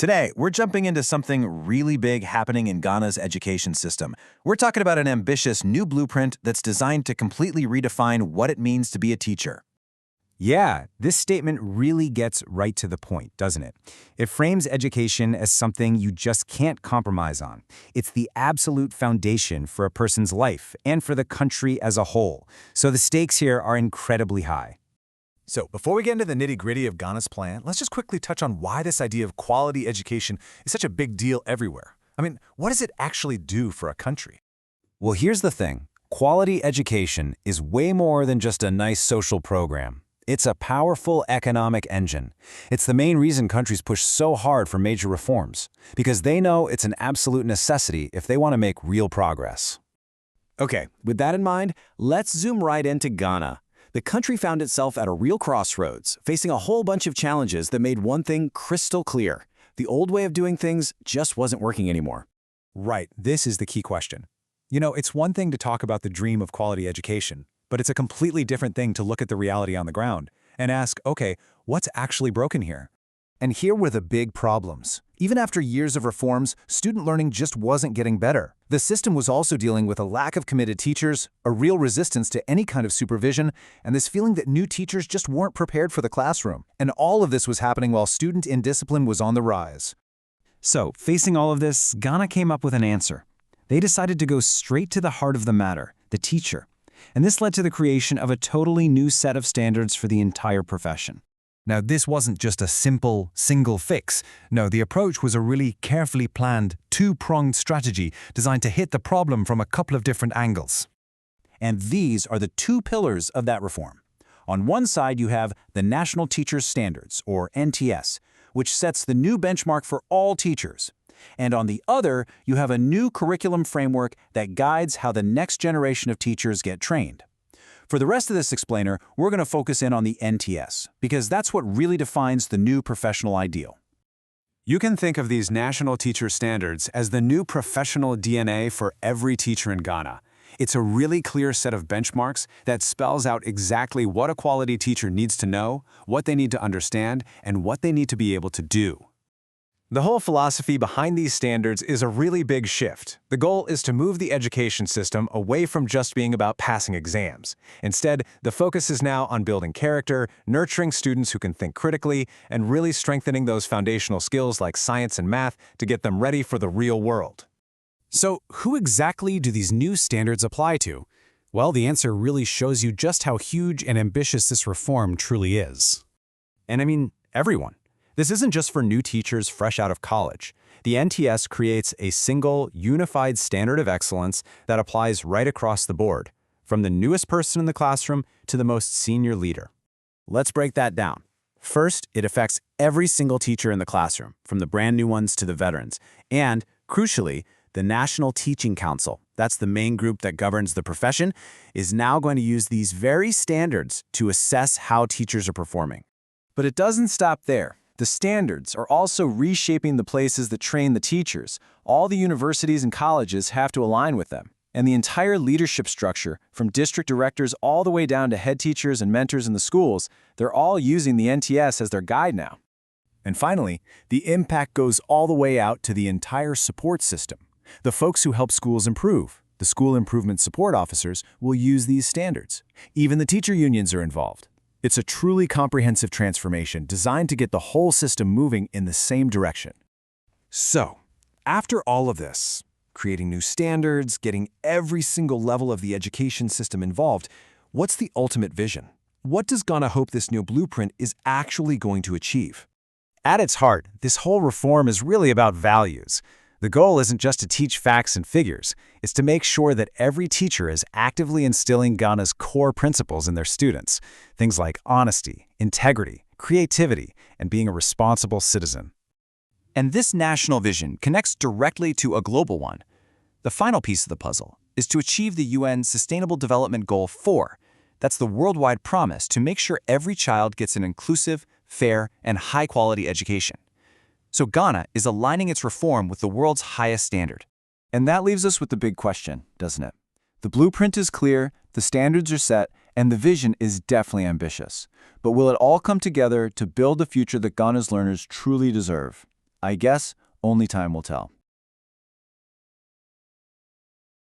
Today, we're jumping into something really big happening in Ghana's education system. We're talking about an ambitious new blueprint that's designed to completely redefine what it means to be a teacher. Yeah, this statement really gets right to the point, doesn't it? It frames education as something you just can't compromise on. It's the absolute foundation for a person's life and for the country as a whole. So the stakes here are incredibly high. So, before we get into the nitty-gritty of Ghana's plan, let's just quickly touch on why this idea of quality education is such a big deal everywhere. I mean, what does it actually do for a country? Well, here's the thing. Quality education is way more than just a nice social program. It's a powerful economic engine. It's the main reason countries push so hard for major reforms, because they know it's an absolute necessity if they want to make real progress. Okay, with that in mind, let's zoom right into Ghana. The country found itself at a real crossroads, facing a whole bunch of challenges that made one thing crystal clear. The old way of doing things just wasn't working anymore. Right, this is the key question. You know, it's one thing to talk about the dream of quality education, but it's a completely different thing to look at the reality on the ground and ask, okay, what's actually broken here? And here were the big problems. Even after years of reforms, student learning just wasn't getting better. The system was also dealing with a lack of committed teachers, a real resistance to any kind of supervision, and this feeling that new teachers just weren't prepared for the classroom. And all of this was happening while student indiscipline was on the rise. So, facing all of this, Ghana came up with an answer. They decided to go straight to the heart of the matter, the teacher. And this led to the creation of a totally new set of standards for the entire profession. Now, this wasn't just a simple, single fix. No, the approach was a really carefully planned, two-pronged strategy designed to hit the problem from a couple of different angles. And these are the two pillars of that reform. On one side, you have the National Teachers Standards, or NTS, which sets the new benchmark for all teachers. And on the other, you have a new curriculum framework that guides how the next generation of teachers get trained. For the rest of this explainer, we're going to focus in on the NTS, because that's what really defines the new professional ideal. You can think of these national teacher standards as the new professional DNA for every teacher in Ghana. It's a really clear set of benchmarks that spells out exactly what a quality teacher needs to know, what they need to understand, and what they need to be able to do. The whole philosophy behind these standards is a really big shift. The goal is to move the education system away from just being about passing exams. Instead, the focus is now on building character, nurturing students who can think critically, and really strengthening those foundational skills like science and math to get them ready for the real world. So, who exactly do these new standards apply to? Well, the answer really shows you just how huge and ambitious this reform truly is. And I mean, everyone. This isn't just for new teachers fresh out of college. The NTS creates a single, unified standard of excellence that applies right across the board, from the newest person in the classroom to the most senior leader. Let's break that down. First, it affects every single teacher in the classroom, from the brand new ones to the veterans. And, crucially, the National Teaching Council, that's the main group that governs the profession, is now going to use these very standards to assess how teachers are performing. But it doesn't stop there. The standards are also reshaping the places that train the teachers. All the universities and colleges have to align with them. And the entire leadership structure, from district directors all the way down to head teachers and mentors in the schools, they're all using the NTS as their guide now. And finally, the impact goes all the way out to the entire support system. The folks who help schools improve, the school improvement support officers, will use these standards. Even the teacher unions are involved. It's a truly comprehensive transformation designed to get the whole system moving in the same direction. So, after all of this, creating new standards, getting every single level of the education system involved, what's the ultimate vision? What does Ghana hope this new blueprint is actually going to achieve? At its heart, this whole reform is really about values. The goal isn't just to teach facts and figures, it's to make sure that every teacher is actively instilling Ghana's core principles in their students, things like honesty, integrity, creativity, and being a responsible citizen. And this national vision connects directly to a global one. The final piece of the puzzle is to achieve the UN Sustainable Development Goal 4. That's the worldwide promise to make sure every child gets an inclusive, fair, and high-quality education. So Ghana is aligning its reform with the world's highest standard. And that leaves us with the big question, doesn't it? The blueprint is clear, the standards are set, and the vision is definitely ambitious. But will it all come together to build the future that Ghana's learners truly deserve? I guess only time will tell.